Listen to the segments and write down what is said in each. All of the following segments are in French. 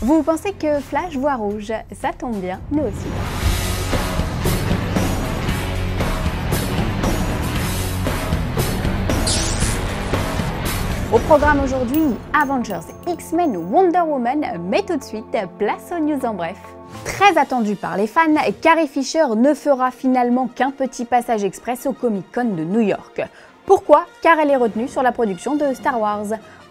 Vous pensez que Flash voit rouge? Ça tombe bien, nous aussi. Au programme aujourd'hui, Avengers, X-Men ou Wonder Woman, mais tout de suite, place aux news en bref. Très attendu par les fans, Carrie Fisher ne fera finalement qu'un petit passage express au Comic-Con de New York. Pourquoi? Car elle est retenue sur la production de Star Wars.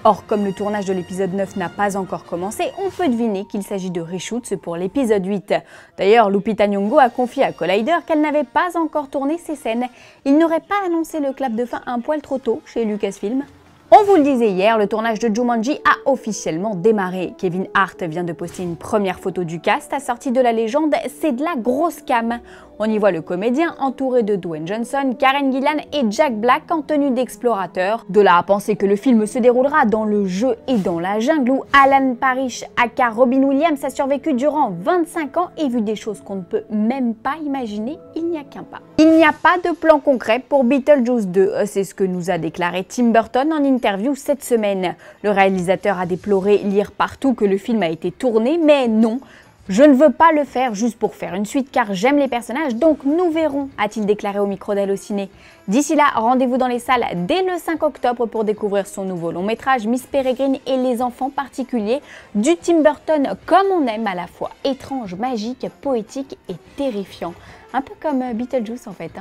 Or, comme le tournage de l'épisode 9 n'a pas encore commencé, on peut deviner qu'il s'agit de reshoots pour l'épisode 8. D'ailleurs, Lupita Nyong'o a confié à Collider qu'elle n'avait pas encore tourné ces scènes. Il n'aurait pas annoncé le clap de fin un poil trop tôt chez Lucasfilm. On vous le disait hier, le tournage de Jumanji a officiellement démarré. Kevin Hart vient de poster une première photo du cast assortie de la légende, c'est de la grosse cam. On y voit le comédien entouré de Dwayne Johnson, Karen Gillan et Jack Black en tenue d'explorateur. De là à penser que le film se déroulera dans le jeu et dans la jungle où Alan Parrish, aka Robin Williams, a survécu durant 25 ans et vu des choses qu'on ne peut même pas imaginer, il n'y a qu'un pas. Il n'y a pas de plan concret pour Beetlejuice 2, c'est ce que nous a déclaré Tim Burton en interview cette semaine. Le réalisateur a déploré lire partout que le film a été tourné, mais non. Je ne veux pas le faire juste pour faire une suite car j'aime les personnages, donc nous verrons, a-t-il déclaré au micro d'Allociné. D'ici là, rendez-vous dans les salles dès le 5 octobre pour découvrir son nouveau long métrage Miss Peregrine et les enfants particuliers, du Tim Burton comme on aime, à la fois étrange, magique, poétique et terrifiant. Un peu comme Beetlejuice en fait.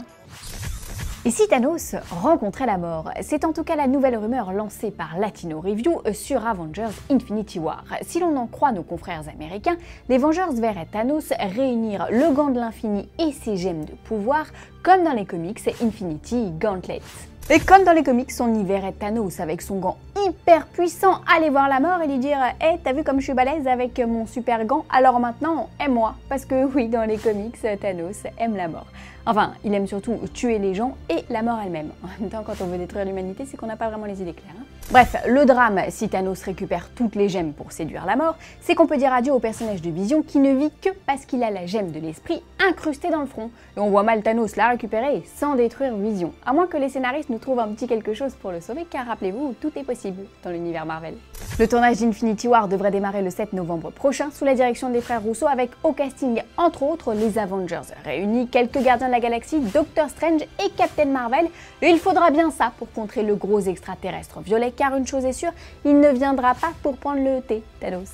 Et si Thanos rencontrait la mort? C'est en tout cas la nouvelle rumeur lancée par Latino Review sur Avengers Infinity War. Si l'on en croit nos confrères américains, les Vengeurs verraient Thanos réunir le gant de l'infini et ses gemmes de pouvoir, comme dans les comics Infinity Gauntlet. Et comme dans les comics, on y verrait Thanos avec son gant hyper puissant aller voir la mort et lui dire « Hey, t'as vu comme je suis balèze avec mon super gant? Alors maintenant, aime-moi !» Parce que oui, dans les comics, Thanos aime la mort. Enfin, il aime surtout tuer les gens et la mort elle-même. En même temps, quand on veut détruire l'humanité, c'est qu'on n'a pas vraiment les idées claires. Bref, le drame, si Thanos récupère toutes les gemmes pour séduire la mort, c'est qu'on peut dire adieu au personnage de Vision qui ne vit que parce qu'il a la gemme de l'esprit incrustée dans le front. Et on voit mal Thanos la récupérer sans détruire Vision. À moins que les scénaristes nous trouvent un petit quelque chose pour le sauver, car rappelez-vous, tout est possible dans l'univers Marvel. Le tournage d'Infinity War devrait démarrer le 7 novembre prochain sous la direction des frères Russo avec au casting entre autres les Avengers réunis, quelques gardiens de la galaxie, Doctor Strange et Captain Marvel. Et il faudra bien ça pour contrer le gros extraterrestre violet, car une chose est sûre, il ne viendra pas pour prendre le thé, Thanos.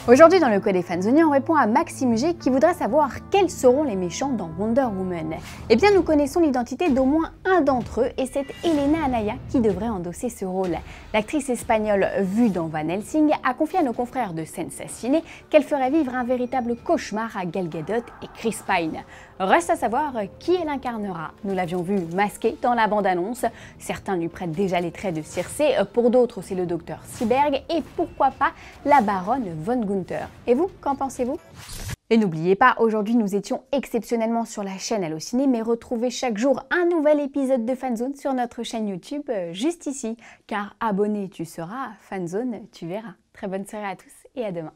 Aujourd'hui dans le Code des Fanzoniens, on répond à Maxime G qui voudrait savoir quels seront les méchants dans Wonder Woman. Eh bien nous connaissons l'identité d'au moins un d'entre eux et c'est Elena Anaya qui devrait endosser ce rôle. L'actrice espagnole vue dans Van Helsing a confié à nos confrères de Sense Ciné qu'elle ferait vivre un véritable cauchemar à Gal Gadot et Chris Pine. Reste à savoir qui elle incarnera. Nous l'avions vu masqué dans la bande-annonce. Certains lui prêtent déjà les traits de Circé, pour d'autres c'est le docteur Cyberg et pourquoi pas la baronne von Gunther. Et vous, qu'en pensez-vous? Et n'oubliez pas, aujourd'hui nous étions exceptionnellement sur la chaîne Allociné, mais retrouvez chaque jour un nouvel épisode de Fanzone sur notre chaîne YouTube, juste ici. Car abonné tu seras, Fanzone tu verras. Très bonne soirée à tous et à demain.